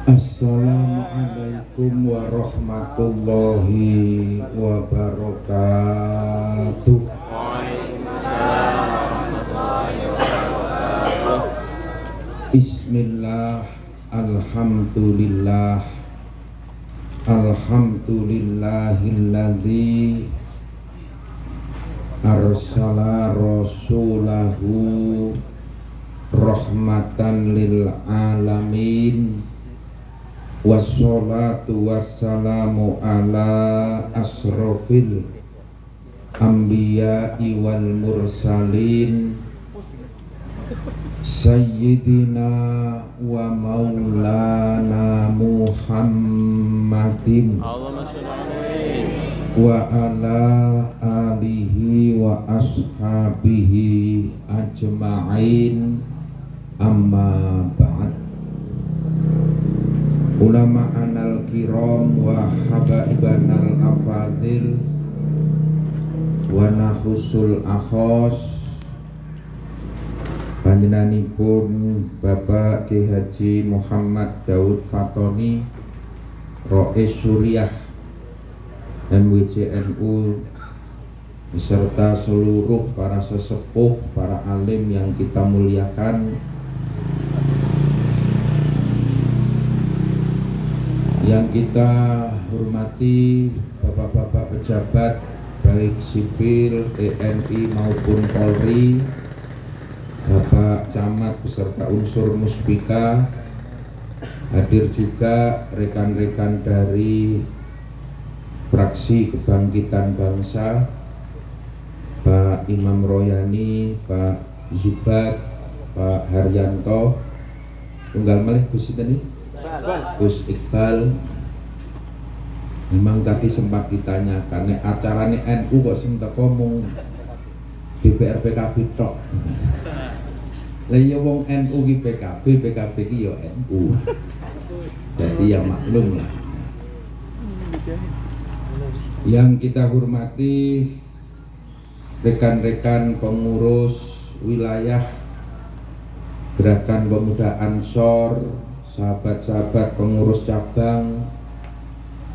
Assalamualaikum warahmatullahi wabarakatuh. Waalaikumsalam warahmatullahi wabarakatuh. Bismillah, alhamdulillah, alhamdulillahilladzi arsala rasulahu rahmatan lil alamin. Wassalatu wassalamu ala asrofil anbiya'i wal mursalin sayyidina wa maulana Muhammadin wa ala alihi wa ashabihi ajma'in, amma ba'd. Ulama anal kiram wa habaibanal afadil wa nafusul akhos, panjenenganipun Bapak Ki Haji Muhammad Daud Fatoni Rois Suriah MWJNU beserta seluruh para sesepuh, para alim yang kita muliakan, yang kita hormati, bapak-bapak pejabat baik sipil, TNI maupun Polri, Bapak Camat beserta unsur Muspika, hadir juga rekan-rekan dari Fraksi Kebangkitan Bangsa, Pak Imam Royani, Pak Zubat, Pak Haryanto, tunggal malih Gus ini Gus Iqbal. Memang tadi sempat ditanyakan, nek acarane NU kok sing teko mung DPR PKB tok. Lah ya wong NU ki PKB, PKB ki ya NU. Jadi ya maklum lah. Yang kita hormati rekan-rekan pengurus wilayah Gerakan Pemuda Ansor, sahabat-sahabat pengurus cabang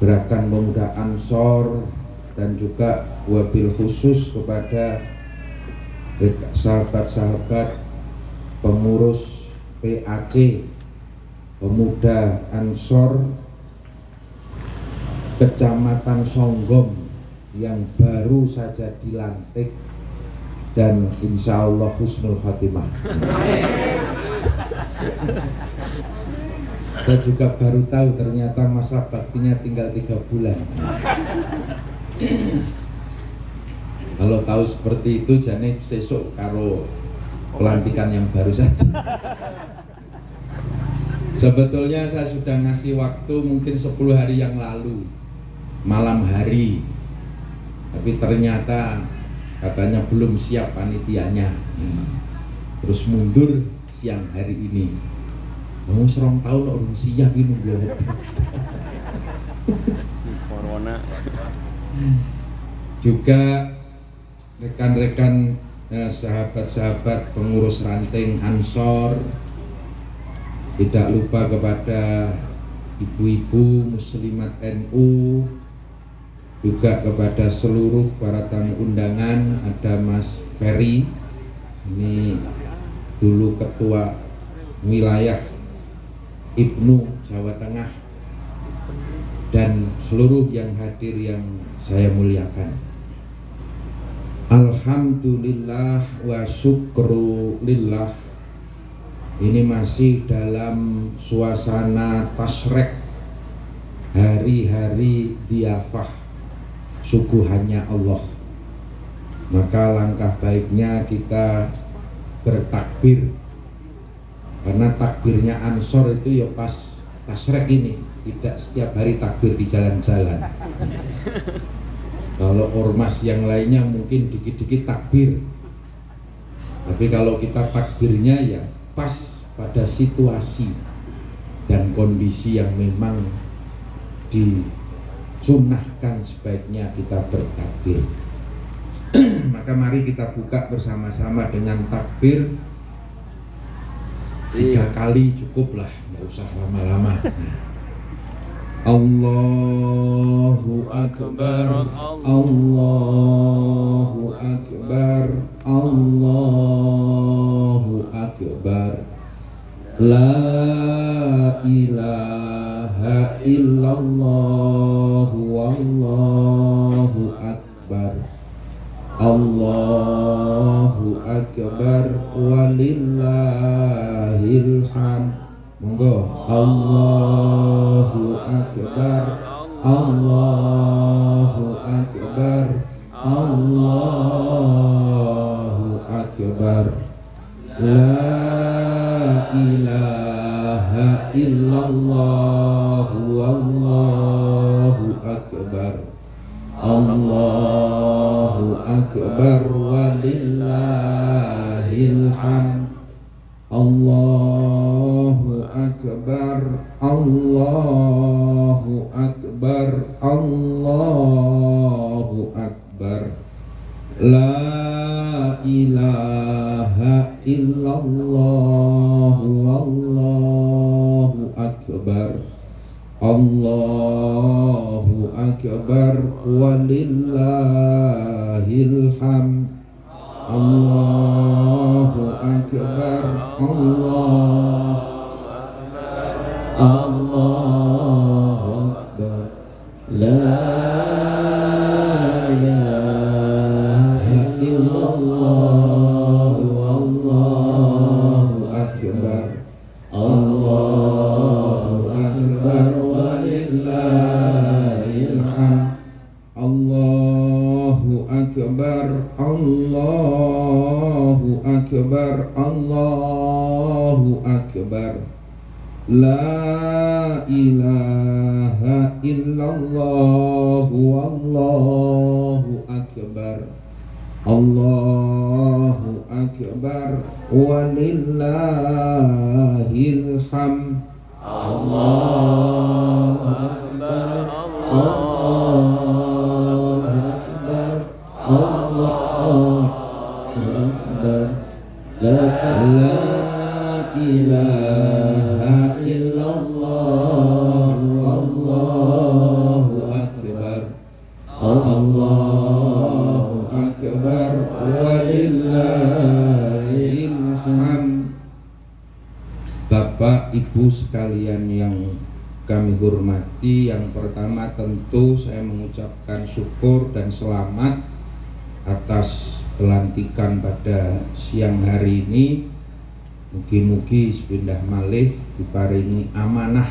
Gerakan Pemuda Ansor, dan juga wabil khusus kepada sahabat-sahabat pengurus PAC Pemuda Ansor Kecamatan Songgom yang baru saja dilantik dan insya Allah husnul khatimah. Kita juga baru tahu ternyata masa baktinya tinggal 3 bulan. Kalau tahu seperti itu jane sesuk karo pelantikan yang baru saja. Sebetulnya saya sudah ngasih waktu mungkin 10 hari yang lalu, malam hari, tapi ternyata katanya belum siap panitianya, terus mundur siang hari ini. Mau serong tahun orang siap ini nunggu Corona. Juga rekan-rekan sahabat-sahabat pengurus ranting Ansor, tidak lupa kepada ibu-ibu muslimat NU, juga kepada seluruh para tamu undangan. Ada Mas Ferry, ini dulu ketua wilayah Ibnu Jawa Tengah, dan seluruh yang hadir yang saya muliakan. Alhamdulillah wa syukrulillah. Ini masih dalam suasana tasrek, hari-hari diafah suguhannya Allah. Maka langkah baiknya kita bertakbir, karena takbirnya Ansor itu ya pas tasrek ini, tidak setiap hari takbir di jalan-jalan. Kalau ormas yang lainnya mungkin dikit-dikit takbir, tapi kalau kita takbirnya ya pas pada situasi dan kondisi yang memang disunahkan sebaiknya kita bertakbir. Maka mari kita buka bersama-sama dengan takbir 3 kali cukuplah, nggak usah lama-lama. Allahu Akbar, Allahu Akbar, Allahu Akbar. La ilaha illallah, wallahu akbar. Allahu akbar, walillahil hamd. Monggo. Allahu akbar, Allahu akbar, Allahu akbar. La ilaha illallah, wallahu akbar. Allahu akbar, walillahil hamd. Allahu akbar, Allahu akbar, Allahu akbar. La ilaha illallah, wallahu akbar. Allahu akbar, walillahil hamd. Allahu akbar, Allahu akbar. La ilaha illallah, wallahu akbar. Allahu akbar, walillahil hamd. Allahu akbar, Allahu akbar, Allahu akbar. La ilaha illallah, wallahu akbar. Allahu akbar, walillahil hamd. Allahu akbar, Allahu akbar, Allahu akbar. La ilaha illallah, wallahu akbar. Allahu akbar, walillahil hamd. Bapak Ibu sekalian yang kami hormati, yang pertama tentu saya mengucapkan syukur dan selamat atas pelantikan pada siang hari ini. Mugi-mugi sepindah malih diparingi amanah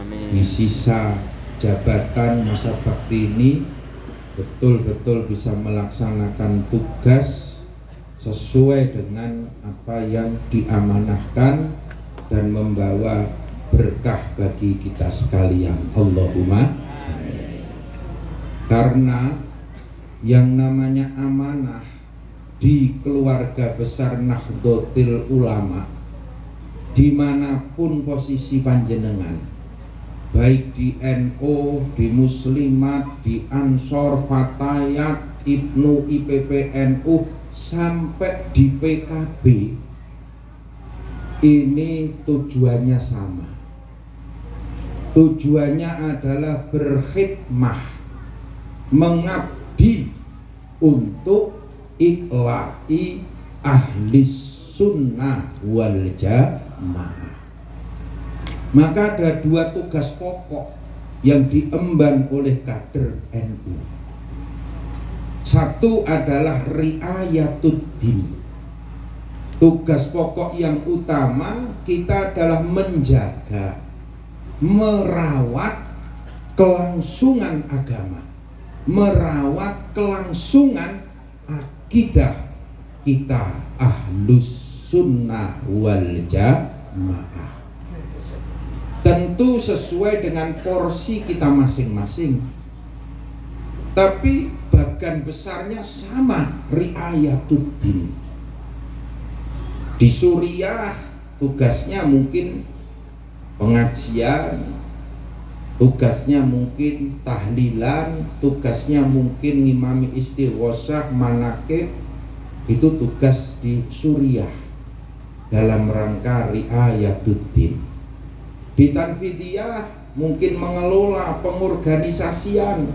di sisa jabatan masa bakti ini, betul-betul bisa melaksanakan tugas sesuai dengan apa yang diamanahkan dan membawa berkah bagi kita sekalian. Allahumma amin. Karena yang namanya amanah di keluarga besar Nahdlatul Ulama, dimanapun posisi panjenengan, baik di NU, di Muslimat, di Ansor, Fatayat, Ibnu, IPPNU, sampai di PKB, ini tujuannya sama. Tujuannya adalah berkhidmah, mengabdi untuk iqla'i ahli sunnah wal jamaah. Maka ada 2 tugas pokok yang diemban oleh kader NU. Satu adalah riayatuddin. Tugas pokok yang utama kita adalah menjaga, merawat kelangsungan agama, merawat kelangsungan akidah kita ahlus sunnah wal jamaah. Tentu sesuai dengan porsi kita masing-masing, tapi bagian besarnya sama, riayatuddin. Di Suriah tugasnya mungkin pengajian, tugasnya mungkin tahlilan, tugasnya mungkin ngimami istighosah, manakib. Itu tugas di Suriah. dalam rangka riayatuddin. Di Tanfidiyah mungkin mengelola pengorganisasian.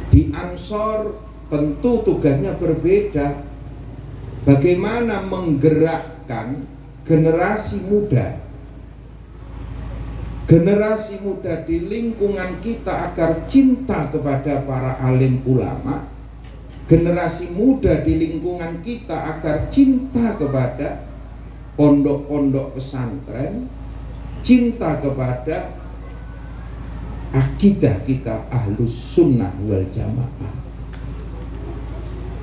Di Ansor tentu tugasnya berbeda. Bagaimana menggerakkan generasi muda di lingkungan kita agar cinta kepada para alim ulama, generasi muda di lingkungan kita agar cinta kepada pondok-pondok pesantren, cinta kepada akidah kita Ahlus Sunnah wal Jamaah.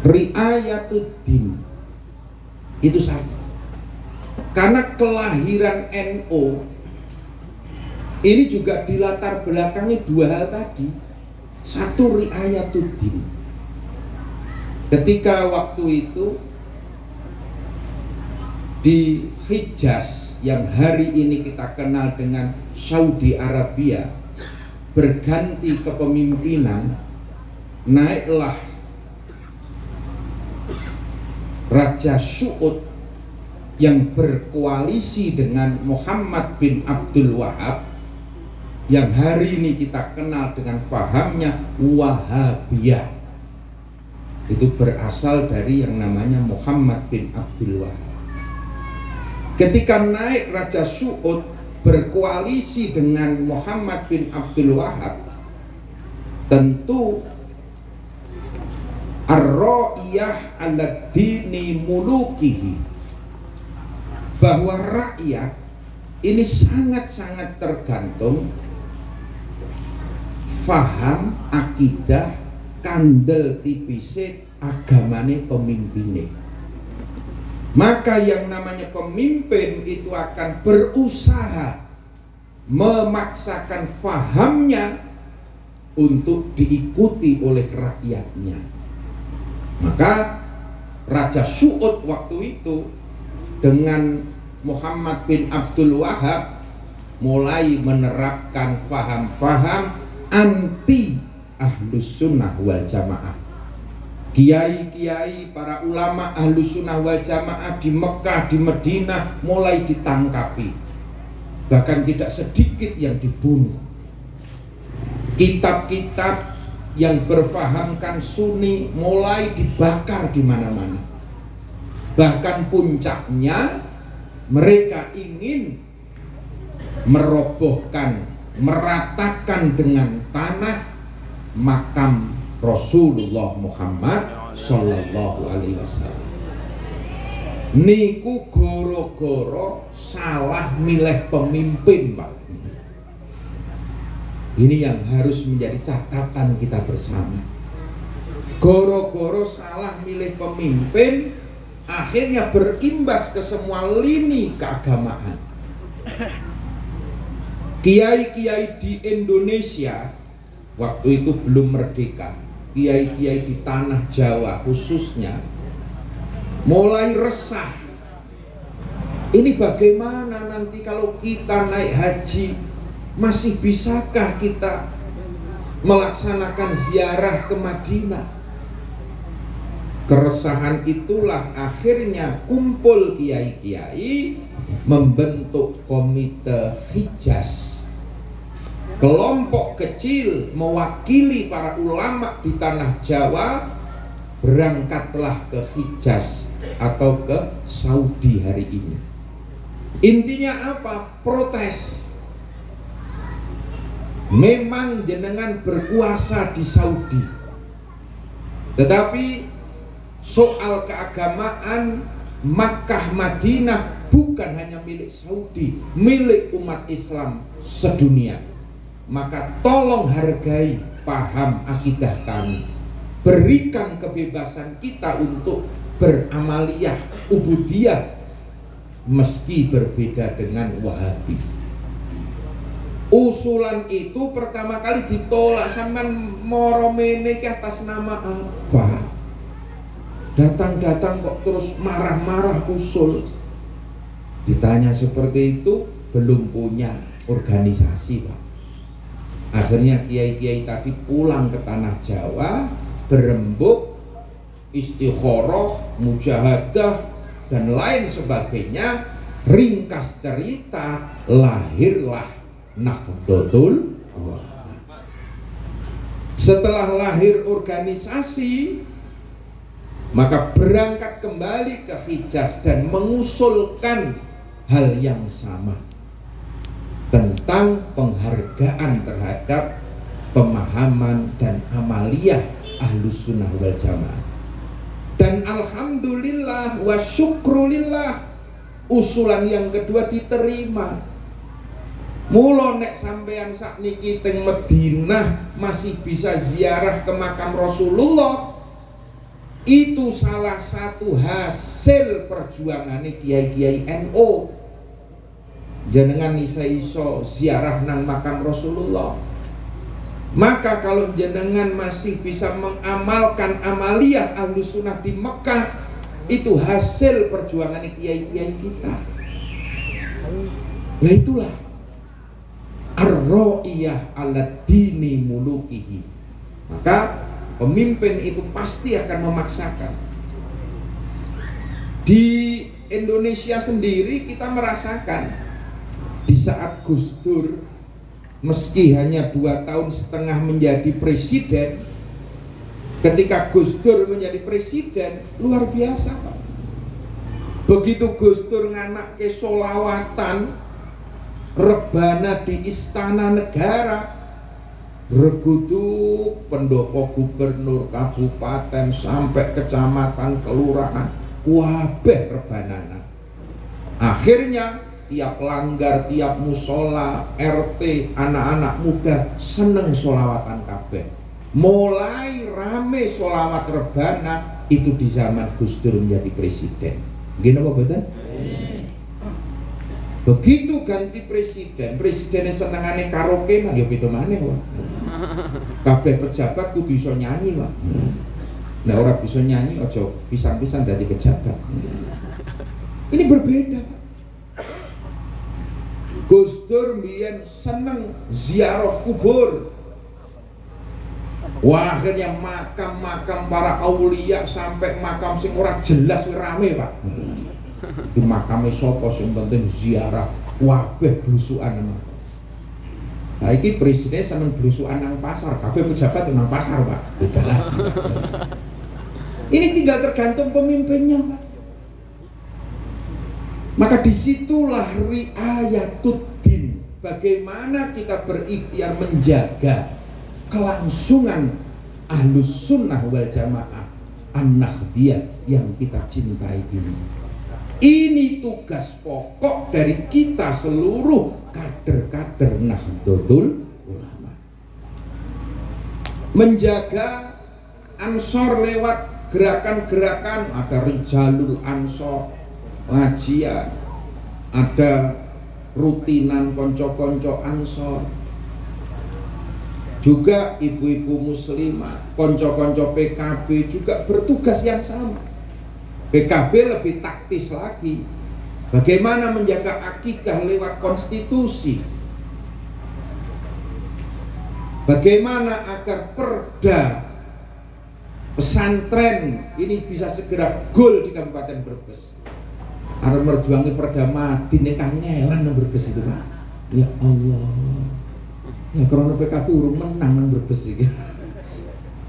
Riayatuddin itu satu. Karena kelahiran NU ini juga dilatar belakangi dua hal tadi. Satu, riayatuddin. Ketika waktu itu di Hijaz yang hari ini kita kenal dengan Saudi Arabia berganti kepemimpinan, naiklah Raja Suud yang berkoalisi dengan Muhammad bin Abdul Wahab yang hari ini kita kenal dengan fahamnya Wahabiyah. Itu berasal dari yang namanya Muhammad bin Abdul Wahab. Ketika naik Raja Suud berkoalisi dengan Muhammad bin Abdul Wahab, tentu ar-ra'iyah ala dini mulukihi, bahwa rakyat ini sangat-sangat tergantung faham akidah kandel tipise agamane pemimpinnya. Maka yang namanya pemimpin itu akan berusaha memaksakan fahamnya untuk diikuti oleh rakyatnya. Maka Raja Suud waktu itu dengan Muhammad bin Abdul Wahab mulai menerapkan faham-faham anti Ahlus Sunnah wal Jamaah. Kiai-kiai, para ulama Ahlus Sunnah wal Jamaah di Mekah, di Madinah mulai ditangkapi. Bahkan tidak sedikit yang dibunuh. Kitab-kitab yang berfahamkan Sunni mulai dibakar di mana-mana. Bahkan puncaknya mereka ingin merobohkan, meratakan dengan tanah makam Rasulullah Muhammad Sallallahu Alaihi Wasallam. Niku goro-goro salah milih pemimpin, Pak. Ini yang harus menjadi catatan kita bersama. Goro-goro salah milih pemimpin, akhirnya berimbas ke semua lini keagamaan. Kiai-kiai di Indonesia waktu itu belum merdeka, kiai-kiai di tanah Jawa khususnya mulai resah. Ini bagaimana nanti kalau kita naik haji, masih bisakah kita melaksanakan ziarah ke Madinah? Keresahan itulah akhirnya kumpul kiai-kiai membentuk komite Hijaz. Kelompok kecil mewakili para ulama di tanah Jawa berangkatlah ke Hijaz atau ke Saudi hari ini. Intinya apa? Protes. Memang jenengan berkuasa di Saudi, tetapi soal keagamaan Makkah Madinah bukan hanya milik Saudi, milik umat Islam sedunia. Maka tolong hargai paham akidah kami, berikan kebebasan kita untuk beramaliyah ubudiyah meski berbeda dengan Wahabi. Usulan itu pertama kali ditolak. Sampean moromene ki atas nama apa? Datang-datang kok terus marah-marah usul. Ditanya seperti itu, belum punya organisasi, Pak. Akhirnya kiai-kiai tadi pulang ke tanah Jawa, berembuk, istikharah, mujahadah, dan lain sebagainya. Ringkas cerita, lahirlah Nahdlatul Ulama. Setelah lahir organisasi, maka berangkat kembali ke Hijaz dan mengusulkan hal yang sama tentang penghargaan terhadap pemahaman dan amaliyah Ahlus Sunnah wal Jamaah. Dan alhamdulillah wa syukrulillah, usulan yang kedua diterima. Mula nek sampean sakniki teng Madinah masih bisa ziarah ke makam Rasulullah, itu salah satu hasil perjuangannya kiai-kiai NU. Jenengan iso ziarah nang makam Rasulullah. Maka kalau jenengan masih bisa mengamalkan amaliyah Ahlus Sunnah di Mekah, itu hasil perjuangannya kiai-kiai kita. Nah itulah ar-ra'iyah ala dini mulukihi. Maka pemimpin itu pasti akan memaksakan. Di Indonesia sendiri kita merasakan di saat Gus Dur meski hanya 2,5 tahun menjadi presiden, ketika Gus Dur menjadi presiden luar biasa Pak. Begitu Gus Dur nganakke solawatan rebana di Istana Negara, berguduk pendopo gubernur kabupaten sampai kecamatan kelurahan kabeh rebanana. Akhirnya tiap langgar, tiap musola, RT, anak-anak muda seneng solawatan kabeh. Mulai rame solawat rebana itu di zaman Gus Dur menjadi presiden. Gini apa betul? Begitu ganti presiden, presidennya senengane karaoke mah ya beda maneh wae. Kabeh pejabat kudu iso nyanyi wae. Nah ora bisa nyanyi aja pisan-pisan dadi pejabat. Ini berbeda. Gus Dur mbiyen seneng ziarah kubur. Wah, akhirnya makam-makam para aulia sampai makam sing ora jelas rame Pak. Di makame sapa sing penting ziarah kabeh blusukan. Nah iki presiden seneng blusukan nang pasar, kabeh pejabat nang pasar Pak. Bedalah. Ini tinggal tergantung pemimpinnya Pak. Maka disitulah riayatuddin, bagaimana kita berikhtiar menjaga kelangsungan Ahlus Sunnah wal Jamaah An-Nahdliyah yang kita cintai ini. Ini tugas pokok dari kita seluruh kader-kader Nahdlatul Ulama. Menjaga Ansor lewat gerakan-gerakan, ada Rijalul Ansor, pengajian, ada rutinan konco-konco Ansor, juga ibu-ibu muslimah, konco-konco PKB juga bertugas yang sama. PKB lebih taktis lagi, bagaimana menjaga akidah lewat konstitusi, bagaimana agar perda pesantren ini bisa segera gol di Kabupaten Brebes. Arep merjuangi perda Madine kan ngelan nang Brebes itu Pak. Ya Allah. Ya karena PKB urung menang nang Brebes iki.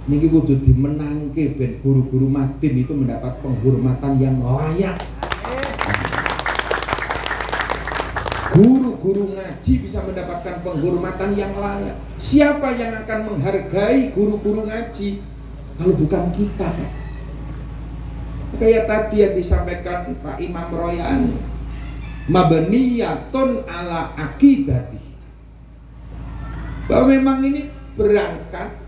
Niki kudu dimenangke ben guru-guru Madin itu mendapat penghormatan yang layak. Guru-guru ngaji bisa mendapatkan penghormatan yang layak. Siapa yang akan menghargai guru-guru ngaji kalau bukan kita Pak? Kayak tadi yang disampaikan Pak Imam Royani, mabniyatun ala aqidati, bahwa memang ini berangkat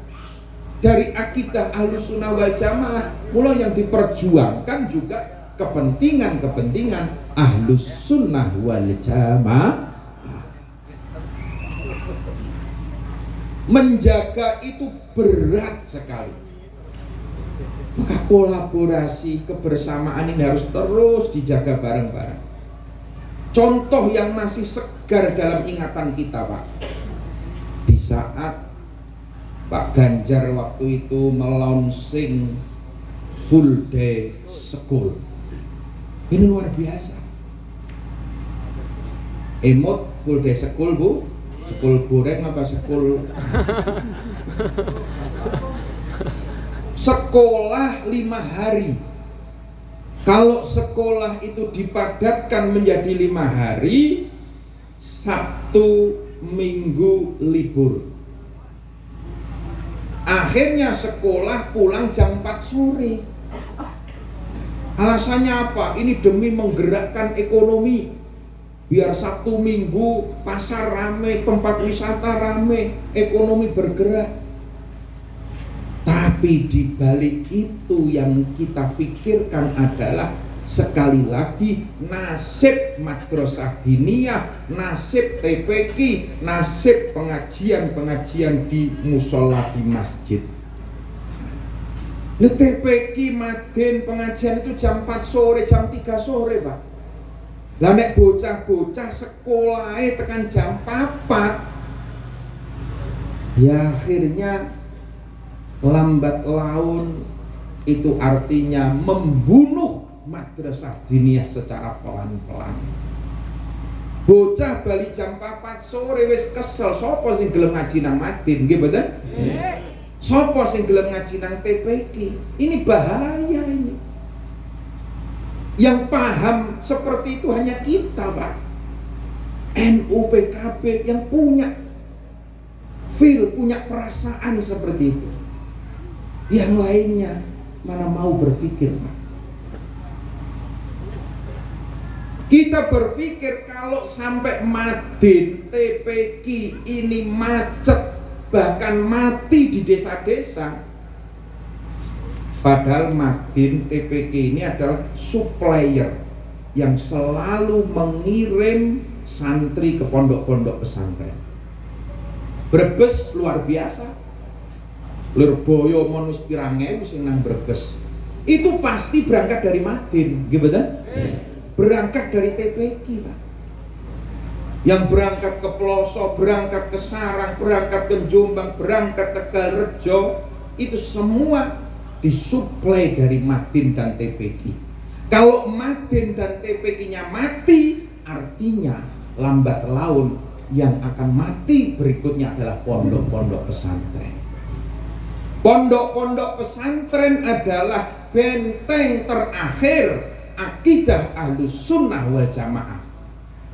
dari akidah Ahlus Sunnah wal Jamaah. Mulai yang diperjuangkan juga kepentingan-kepentingan Ahlus Sunnah wal Jamaah. Menjaga itu berat sekali. Maka kolaborasi, kebersamaan ini harus terus dijaga bareng-bareng. Contoh yang masih segar dalam ingatan kita Pak, di saat Pak Ganjar waktu itu melaunching full day school. Ini luar biasa. Emot full day school bu, sekul goreng apa sekul? Sekolah 5 hari. Kalau sekolah itu dipadatkan menjadi 5 hari, Sabtu Minggu libur. Akhirnya sekolah pulang jam 4 sore. Alasannya apa? Ini demi menggerakkan ekonomi. Biar Sabtu Minggu pasar rame, tempat wisata rame, ekonomi bergerak. Tapi di balik itu yang kita pikirkan adalah sekali lagi nasib madrasah diniyah, nasib TPQ, nasib pengajian-pengajian di musola di masjid. TPQ Madin pengajian itu jam 4 sore, jam 3 sore Pak. Lah nek bocah-bocah sekolahnya tekan jam 4, ya akhirnya lambat laun, itu artinya membunuh madrasah diniyah secara pelan-pelan. Bocah bali jam 4 sore wis kesel, sapa sing gelem ngaji nang Madin, nggih mboten? Sapa sing gelem ngaji nang TPQ? Ini bahaya ini. Yang paham seperti itu hanya kita, Pak. NU PKB yang punya punya perasaan seperti itu. Yang lainnya mana mau berpikir, Pak. Kita berpikir kalau sampai Madin, TPQ ini macet, bahkan mati di desa-desa. Padahal Madin, TPQ ini adalah supplier yang selalu mengirim santri ke pondok-pondok pesantren. Brebes luar biasa. Lirboyo monus pirang ewu sing nang Brebes. Itu pasti berangkat dari Madin, gitu kan? Berangkat dari TPQ, Pak. Yang berangkat ke Ploso, berangkat ke Sarang, berangkat ke Jombang, berangkat ke Tegalrejo, itu semua disuplai dari Madin dan TPQ. Kalau Madin dan TPQ-nya mati, artinya lambat laun yang akan mati berikutnya adalah pondok-pondok pesantren. Pondok-pondok pesantren adalah benteng terakhir akidah Ahlus Sunnah wal Jamaah.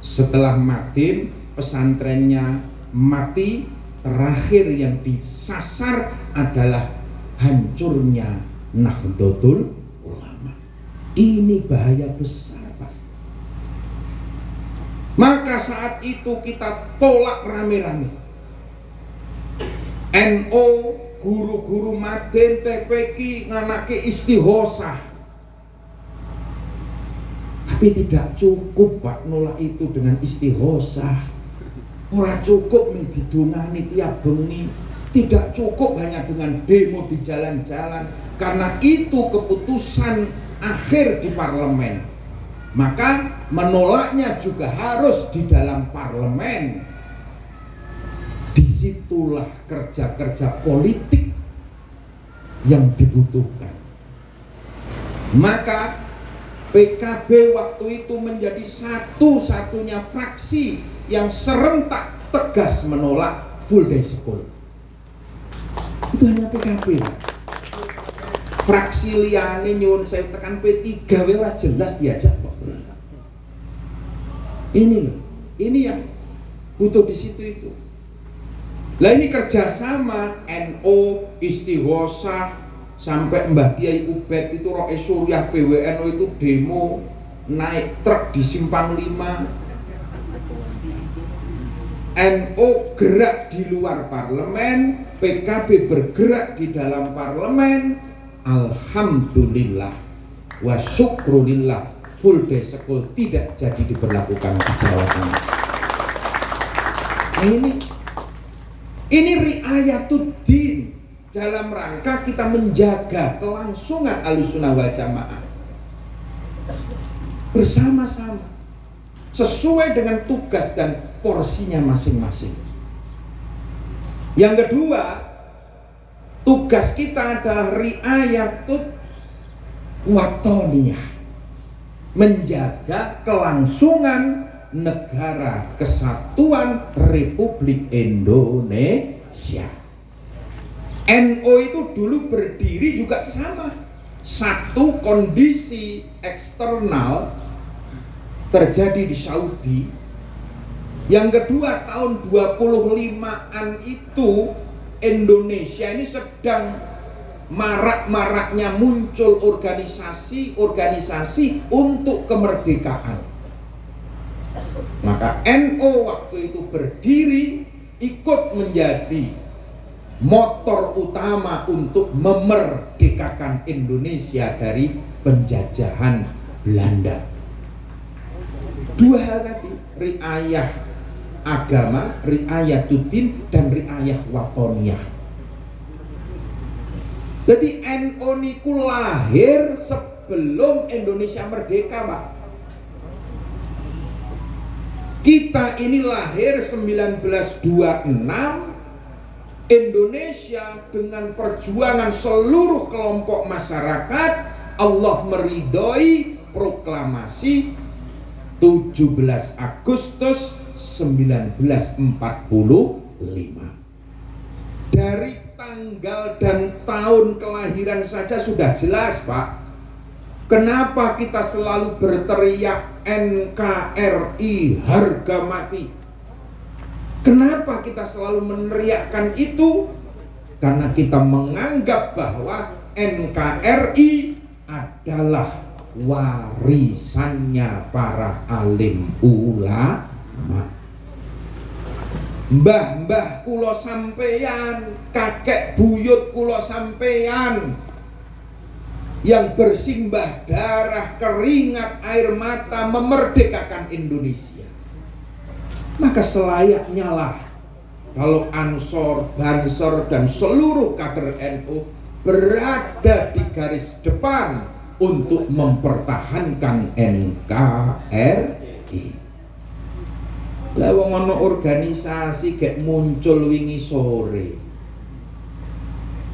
Setelah Madin, pesantrennya mati, terakhir yang disasar adalah hancurnya Nahdlatul Ulama. Ini bahaya besar, Pak. Maka saat itu kita tolak rame-rame. NU, guru-guru Madin, TPQ nganake istighosah. Tapi tidak cukup, Pak, nolak itu dengan istighosah. Ora cukup didongani tiap bengi. Tidak cukup hanya dengan demo di jalan-jalan, karena itu keputusan akhir di parlemen. Maka menolaknya juga harus di dalam parlemen. Disitulah kerja-kerja politik yang dibutuhkan. Maka PKB waktu itu menjadi satu-satunya fraksi yang serentak tegas menolak full day school. Itu hanya PKB. Fraksi liyane nyuwun saya tekan P3 ora jelas diajak kok. Ini loh, ini yang butuh di situ itu. Lah ini kerjasama NU, istighosah, sampai Mbah Kiai Ubed itu Roe Suryah PWNU itu demo naik truk di Simpang 5. NU gerak di luar parlemen, PKB bergerak di dalam parlemen. Alhamdulillah wa syukrulillah, full day school tidak jadi diberlakukan di Jawa Tengah. Ini riayatuddin dalam rangka kita menjaga kelangsungan Ahlussunnah wal Jamaah bersama-sama sesuai dengan tugas dan porsinya masing-masing. Yang kedua, tugas kita adalah riayatut watoniyah, menjaga kelangsungan negara kesatuan Republik Indonesia. NU itu dulu berdiri juga sama. Satu kondisi eksternal terjadi di Saudi. Yang kedua, tahun 25-an itu Indonesia ini sedang marak-maraknya muncul organisasi-organisasi untuk kemerdekaan. Maka NU waktu itu berdiri ikut menjadi motor utama untuk memerdekakan Indonesia dari penjajahan Belanda. Dua hal tadi, riayah agama, riayatuddin, dan riayah watoniyah. Jadi NU niku lahir sebelum Indonesia merdeka, Pak. Kita ini lahir 1926, Indonesia dengan perjuangan seluruh kelompok masyarakat, Allah meridhoi proklamasi 17 Agustus 1945. Dari tanggal dan tahun kelahiran saja sudah jelas, Pak. Kenapa kita selalu berteriak NKRI harga mati? Kenapa kita selalu meneriakkan itu? Karena kita menganggap bahwa NKRI adalah warisannya para alim ulama. Mbah-mbah kula sampeyan, kakek buyut kula sampeyan yang bersimbah darah, keringat, air mata memerdekakan Indonesia. Maka selayaknya lah kalau Ansor, Bansor, dan seluruh kader NU berada di garis depan untuk mempertahankan NKRI. Lah wong ana organisasi gek muncul wingi sore.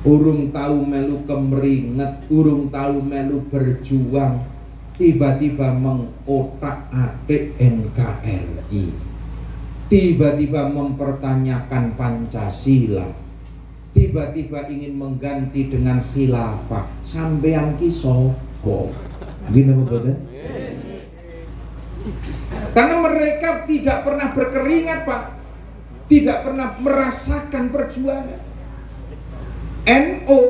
Urung tahu melu kemringet, urung tahu melu berjuang, tiba-tiba mengotak-atik NKRI. Tiba-tiba mempertanyakan Pancasila. Tiba-tiba ingin mengganti dengan khilafah. Sampeyan ki sapa? Nggih napa boten? Karena mereka tidak pernah berkeringat, Pak. Tidak pernah merasakan perjuangan. NU,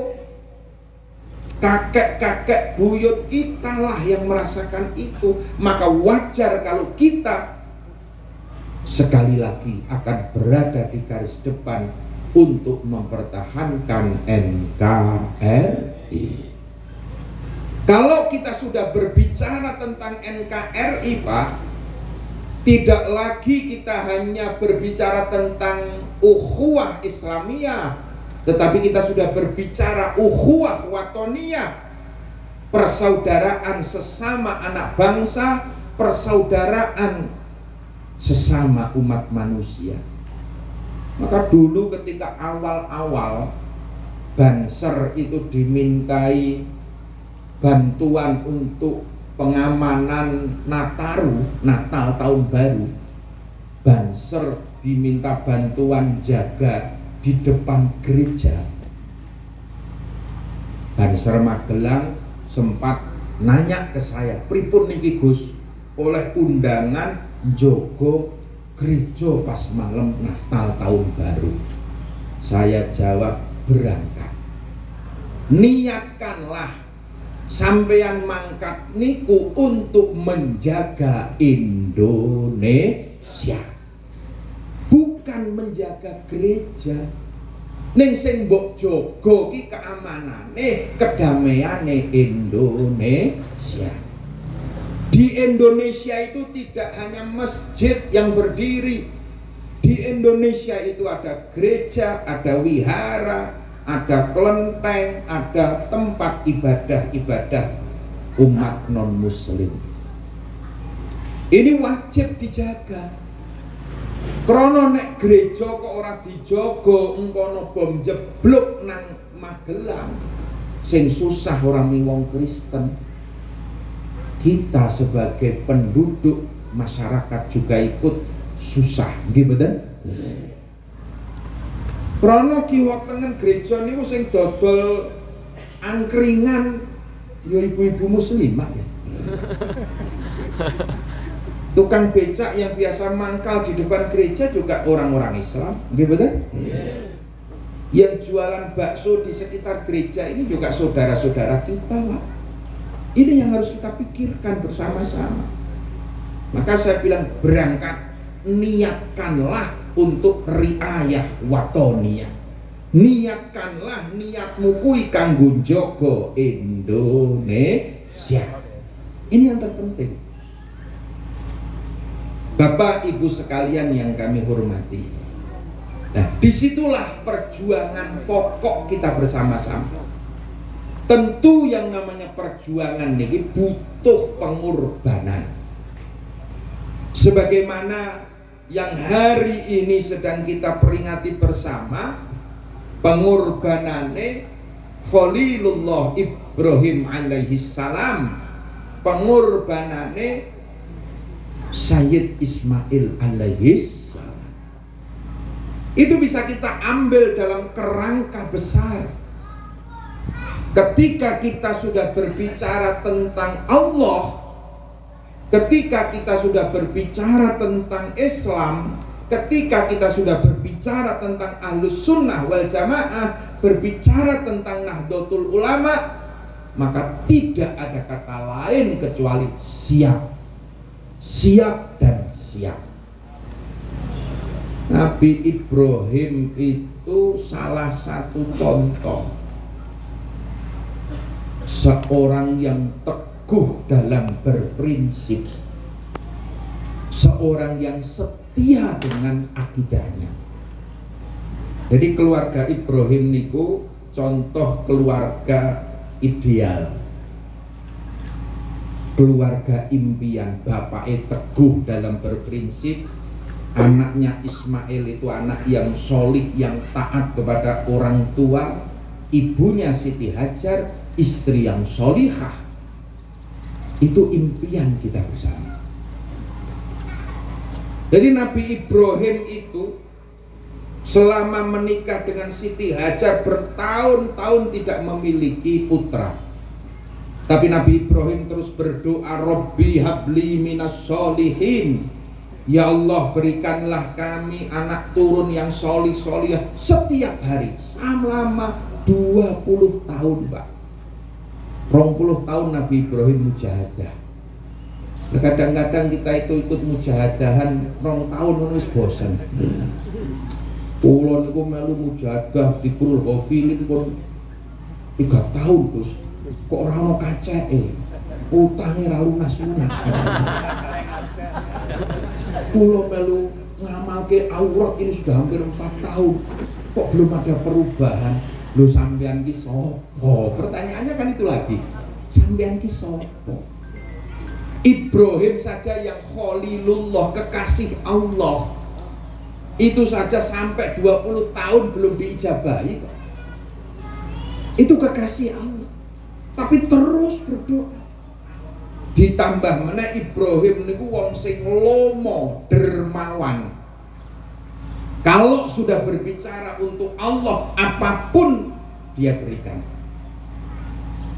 kakek-kakek buyut kita lah yang merasakan itu. Maka wajar kalau kita sekali lagi akan berada di garis depan untuk mempertahankan NKRI. Kalau kita sudah berbicara tentang NKRI, Pak, tidak lagi kita hanya berbicara tentang ukhuwah Islamiyah, tetapi kita sudah berbicara ukhuwah watoniyah, persaudaraan sesama anak bangsa, persaudaraan sesama umat manusia. Maka dulu ketika awal-awal Banser itu dimintai bantuan untuk pengamanan Natal tahun baru, Banser diminta bantuan jaga di depan gereja. Banser Magelang sempat nanya ke saya, pripun niki Gus, oleh undangan jogo gereja pas malam Natal tahun baru. Saya jawab, berangkat. Niatkanlah sampeyan mangkat niku untuk menjaga Indonesia, bukan menjaga gereja. Ning sing mbok jaga ki keamanane, kedamaiane Indonesia. Di Indonesia itu tidak hanya masjid yang berdiri. Di Indonesia itu ada gereja, ada wihara, ada kelenteng, ada tempat ibadah-ibadah umat non-muslim. Ini wajib dijaga. Krono nek gereja kok ora dijaga, engkono bom jeblok nang Magelang, sing susah orang wong Kristen. kita sebagai penduduk masyarakat juga ikut susah, nggih mboten? Krana kiwa tengen gereja niku sing dodol angkringan ya ibu-ibu muslimah ya. Tukang becak yang biasa mangkal di depan gereja juga orang-orang Islam, nggih mboten? Yang jualan bakso di sekitar gereja ini juga saudara-saudara kita, Pak. Ini yang harus kita pikirkan bersama-sama. Maka saya bilang berangkat, niatkanlah untuk riayah watoniyah. Niatkanlah niatmu kuwi kanggo njaga Indonesia. Ini yang terpenting. Bapak Ibu sekalian yang kami hormati. Nah, disitulah perjuangan pokok kita bersama-sama. Tentu yang namanya perjuangan ini butuh pengorbanan. Sebagaimana yang hari ini sedang kita peringati bersama, pengorbanane Khalilullah Ibrahim alaihi salam, pengorbanane Sayyid Ismail alaihi salam. Itu bisa kita ambil dalam kerangka besar. Ketika kita sudah berbicara tentang Allah, ketika kita sudah berbicara tentang Islam, ketika kita sudah berbicara tentang Ahlus Sunnah wal Jamaah, berbicara tentang Nahdlatul Ulama, maka tidak ada kata lain kecuali siap, siap dan siap. Nabi Ibrahim itu salah satu contoh seorang yang teguh dalam berprinsip, seorang yang setia dengan akidahnya. Jadi keluarga Ibrahim niku contoh keluarga ideal, keluarga impian. Bapaknya teguh dalam berprinsip, anaknya Ismail itu anak yang solih, yang taat kepada orang tua, ibunya Siti Hajar istri yang solihah. Itu impian kita bersama. Jadi Nabi Ibrahim itu selama menikah dengan Siti Hajar bertahun-tahun tidak memiliki putra. Tapi Nabi Ibrahim terus berdoa, Rabbi habli minas solihin. Ya Allah, berikanlah kami anak turun yang solih-solihah setiap hari selama 20 tahun, Pak. 20 tahun Nabi Ibrahim mujahadah. Kadang-kadang kita itu ikut mujahadahan 2 tahun wis bosan. Kula niku melu mujahadah di Qurul Ghafilin pun 3 tahun terus kok ora ono kaceke. Utange ra lunas-lunas. Kula melu ngamalke aurat ini sudah hampir 4 tahun. Kok belum ada perubahan? Lu sampean ki sapa? Pertanyaannya kan itu lagi. Sampean ki sapa? Ibrahim saja yang Khalilullah, kekasih Allah, itu saja sampai 20 tahun belum diijabahi. Itu kekasih Allah, tapi terus berdoa. Ditambah mana Ibrahim niku wong sing lomo, dermawan. Kalau sudah berbicara untuk Allah, apapun dia berikan.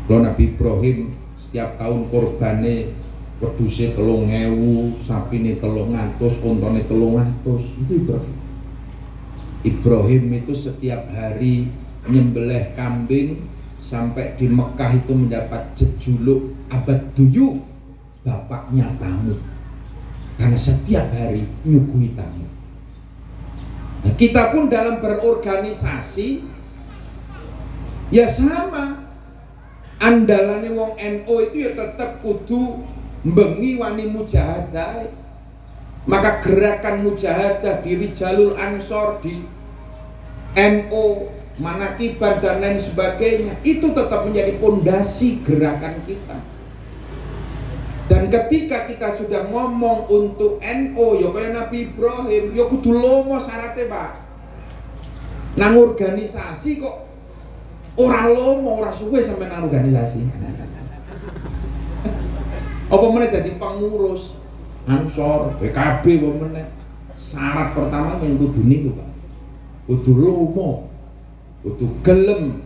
Kalau Nabi Ibrahim setiap tahun korbane wedhuse 3.000, sapine 300, ontone 300. Itu Ibrahim. Ibrahim itu setiap hari nyembelih kambing sampai di Mekah itu mendapat jejuluk abad duyuf, bapaknya tamu. Karena setiap hari nyuguhi tamu. Nah, kita pun dalam berorganisasi ya sama. Andalane wong NU itu ya tetap kudu mbengi wani mujahadah. Maka gerakan mujahadah di Rijalul Ansor, di MO, Manakiban dan lain sebagainya, itu tetap menjadi pondasi gerakan kita. Dan ketika kita sudah ngomong untuk NU, ya kayak Nabi Ibrahim, ya kudu lomo syaratnya, Pak. Nang organisasi kok ora lomo, ora suwe sampai nang organisasi. Apa meneh dadi pengurus Ansor, PKB apa meneh. Syarat pertama yang kudu niku, Pak. Kudu lomo, kudu gelem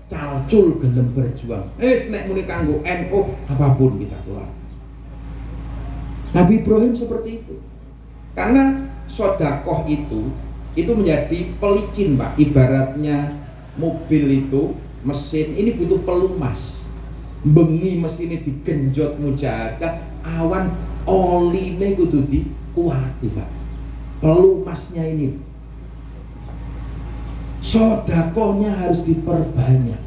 calcul, gelem berjuang. Nek muni kanggo NU apapun kita keluar. Nabi Ibrahim seperti itu. Karena sedekah itu menjadi pelicin, Pak. Ibaratnya mobil itu mesin ini butuh pelumas. Bengi mesin ini digenjot mujahadah, awan oline kudu dikuati, Pak. Pelumasnya ini, sedekahnya harus diperbanyak.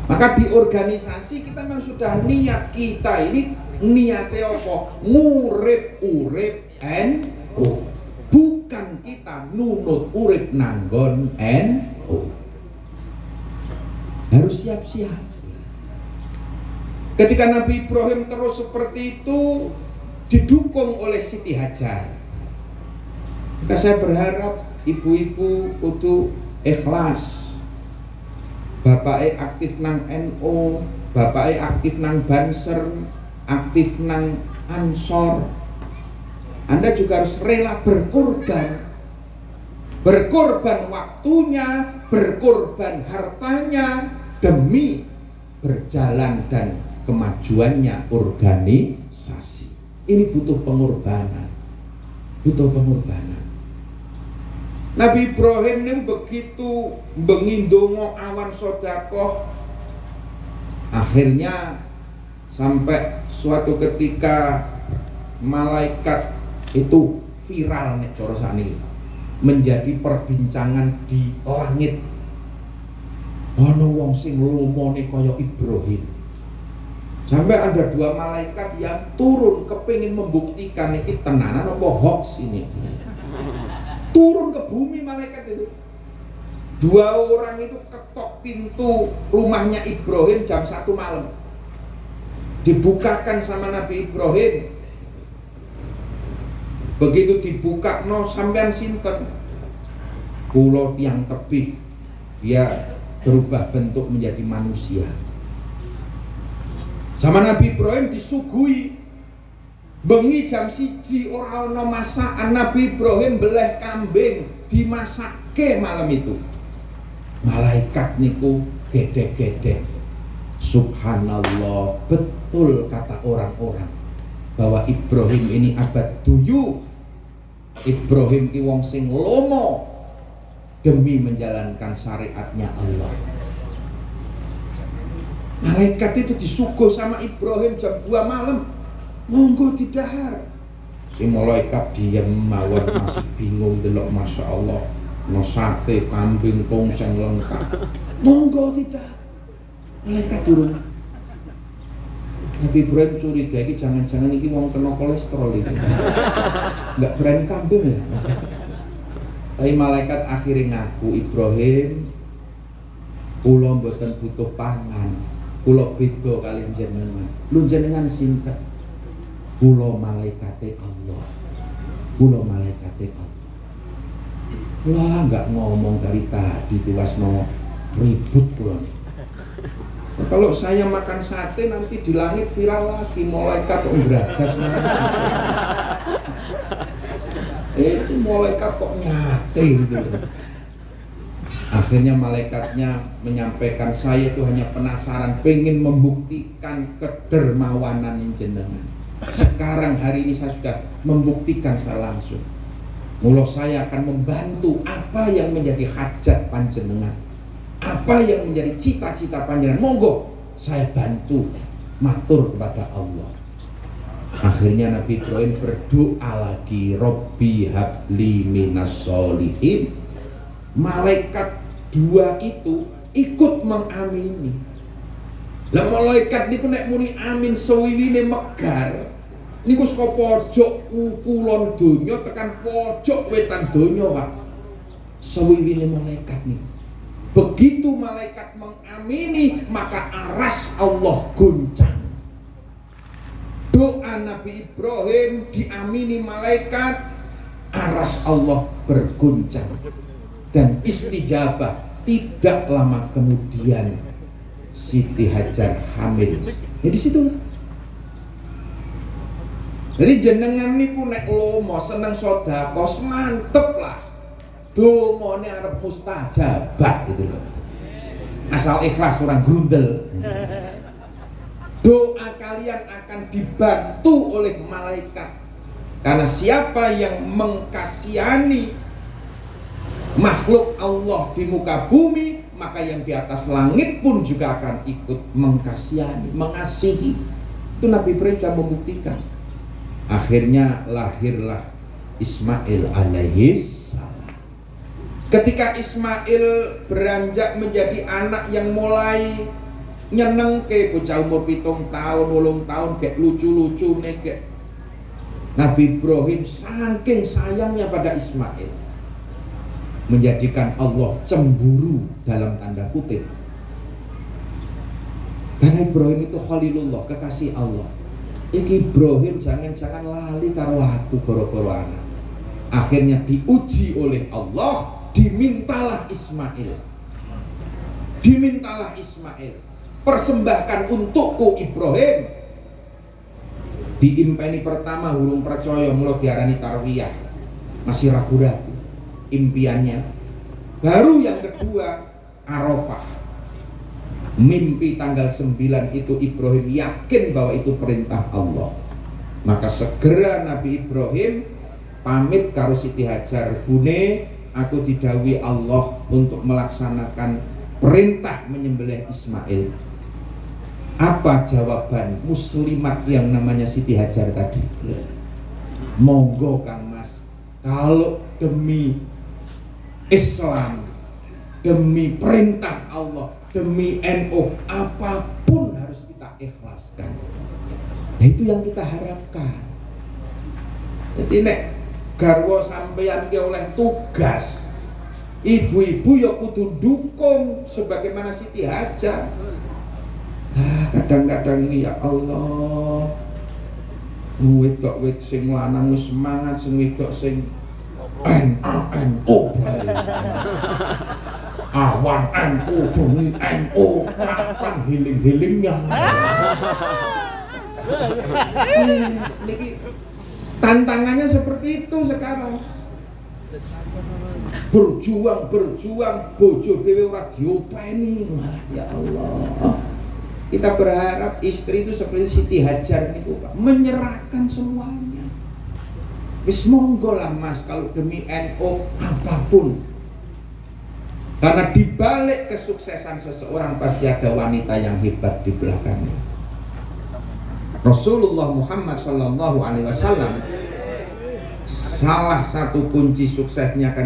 Maka di organisasi kita memang sudah niat, kita ini niatnya apa? Ngurip-urip NU. Bukan kita nunut urip nanggon NU. Harus siap-siap. Ketika Nabi Ibrahim terus seperti itu didukung oleh Siti Hajar, maka saya berharap ibu-ibu kudu ikhlas. Bapaknya aktif nang NU, bapaknya aktif nang Banser, aktif nang Ansor. Anda juga harus rela berkorban. Berkorban waktunya, berkorban hartanya demi berjalan dan kemajuannya organisasi. Ini butuh pengorbanan. Butuh pengorbanan. Nabi Ibrahim ini begitu mengindongo awan sedekah, akhirnya sampai suatu ketika malaikat itu viral nih corosani, menjadi perbincangan di langit. Ono wong sing lumone kaya Ibrahim. Sampai ada dua malaikat yang turun kepingin membuktikan ini tenanan apa hoax ini. Turun ke bumi malaikat itu. Dua orang itu ketok pintu rumahnya Ibrahim jam 1 malam. Dibukakan sama Nabi Ibrahim. Begitu dibuka, no sampean sinten? Pulau tiang tebih. Dia berubah bentuk menjadi manusia. Sama Nabi Ibrahim disuguhi. Bengi jam 1 ora ana masakan, Nabi Ibrahim beleh kambing dimasakke malam itu. Malaikat niku gede-gede. Subhanallah, betul kata orang-orang bahwa Ibrahim ini abad duyuf. Ibrahim ki wong sing lomo demi menjalankan syariatnya Allah. Malaikat itu disuguh sama Ibrahim jam 2 malam. Monggo didahar. Si malaikat diam mawon masih bingung delok, Masya Allah. No sate kambing tongseng lengkap. Monggo didahar. Malaikat turun. Nabi Ibrahim curiga iki jangan-jangan iki wong kena kolesterol iki. Enggak berani kambing ya. Tapi malaikat akhirnya ngaku, Ibrahim, kula mboten butuh pangan. Kula beda kalian jenengan. Lu jenengan sinten? Kula malaikate Allah. Kula malaikate Allah. Wah, enggak ngomong dari tadi tiwasno ribut pula. Nah, kalau saya makan sate nanti di langit viral lagi, malaikat kok ngeragas. Itu malaikat kok nyate gitu. Akhirnya malaikatnya menyampaikan, saya itu hanya penasaran, pengen membuktikan kedermawanan jenengan. Sekarang hari ini saya sudah membuktikan secara langsung. Mula saya akan membantu apa yang menjadi hajat panjenengan, apa yang menjadi cita-cita panjenengan. Monggo saya bantu, matur kepada Allah. Akhirnya Nabi Ibrahim berdoa lagi, Robbi habli minas sholihin. Malaikat dua itu ikut mengamini. Lah malaikat niku nek muni amin sewiwine megar, niku saka pojok kulon donya tekan pojok wetan donya, Pak. Sewiwine malaikat niku. Begitu malaikat mengamini, maka aras Allah goncang. Doa Nabi Ibrahim diamini malaikat, aras Allah bergoncang. Dan istijabah. Tidak lama kemudian Siti Hajar hamil. Ya di situ Jadi jenengan niku nek lomo seneng sedekah mantep lah. Domone arep mustajabah gitu loh. Asal ikhlas orang grundel. Doa kalian akan dibantu oleh malaikat. Karena siapa yang mengkasihani makhluk Allah di muka bumi, maka yang di atas langit pun juga akan ikut mengkasihani, mengasihi. Itu Nabi Ibrahim sudah membuktikan. Akhirnya lahirlah Ismail alaihissalam. Ketika Ismail beranjak menjadi anak yang mulai nyeneng ke bocah umur 7 tahun, 8 tahun, kayak lucu-lucu nih, Nabi Ibrahim saking sayangnya pada Ismail, menjadikan Allah cemburu dalam tanda kutip. Karena Ibrahim itu Khalilullah, kekasih Allah. Iki Ibrahim jangan-jangan lali karo aku gara-gara anak. Akhirnya diuji oleh Allah, dimintalah Ismail. Dimintalah Ismail. Persembahkan untukku Ibrahim. Diimpeni pertama hurung percaya, mula diarani tarwiyah. Masih ragu-ragu impiannya. Baru yang kedua Arafah. Mimpi tanggal 9 itu Ibrahim yakin bahwa itu perintah Allah. Maka segera Nabi Ibrahim pamit karo Siti Hajar, "Bune, aku didhawuhi Allah untuk melaksanakan perintah menyembelih Ismail." Apa jawaban muslimat yang namanya Siti Hajar tadi? "Monggo Kang Mas, kalau demi Islam, demi perintah Allah, demi NU, apapun harus kita ikhlaskan." Nah, itu yang kita harapkan. Jadi nek garwa sampeyan ki oleh tugas, ibu-ibu ya kudu dukung sebagaimana Siti Hajar. Kadang-kadang ini ya Allah, wedok sing lanang wis semangat, sing wedok sing NU awan NU bengi NU, kapan heling-helingnya? Niki tantangannya seperti itu sekarang. Berjuang bojo dhewe ora diopeni. Ya Allah. Kita berharap istri itu seperti Siti Hajar itu, Pak, menyerahkan semuanya. Wis monggo lah Mas, kalau demi NU apapun. Karena dibalik kesuksesan seseorang pasti ada wanita yang hebat di belakangnya. Rasulullah Muhammad SAW salah satu kunci suksesnya karena